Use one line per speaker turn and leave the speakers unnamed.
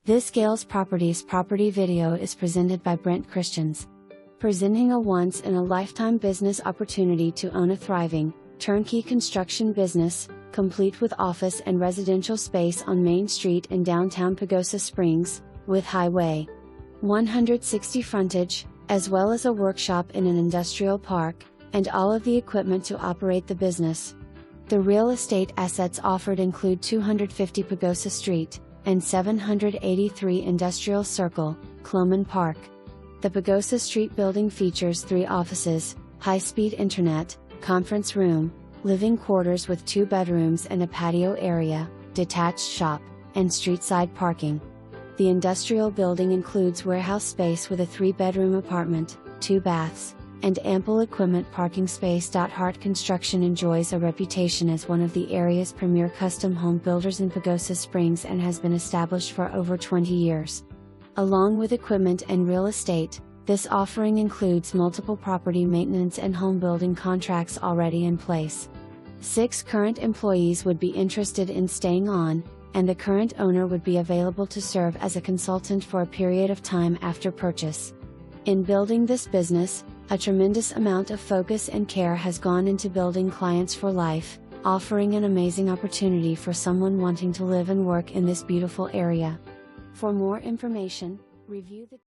This Gales Properties property video is presented by Brent Christians. Presenting a once-in-a-lifetime business opportunity to own a thriving, turnkey construction business, complete with office and residential space on Main Street in downtown Pagosa Springs, with Highway 160 frontage, as well as a workshop in an industrial park, and all of the equipment to operate the business. The real estate assets offered include 250 Pagosa Street, and 783 Industrial Circle, Cloman Park. The Pagosa Street building features 3 offices, high-speed internet, conference room, living quarters with 2 bedrooms and a patio area, detached shop, and street-side parking. The industrial building includes warehouse space with a 3-bedroom apartment, 2 baths, and ample equipment parking space. Hart Construction enjoys a reputation as one of the area's premier custom home builders in Pagosa Springs and has been established for over 20 years. Along with equipment and real estate, this offering includes multiple property maintenance and home building contracts already in place. 6 current employees would be interested in staying on, and the current owner would be available to serve as a consultant for a period of time after purchase. In building this business, a tremendous amount of focus and care has gone into building clients for life, offering an amazing opportunity for someone wanting to live and work in this beautiful area. For more information, review the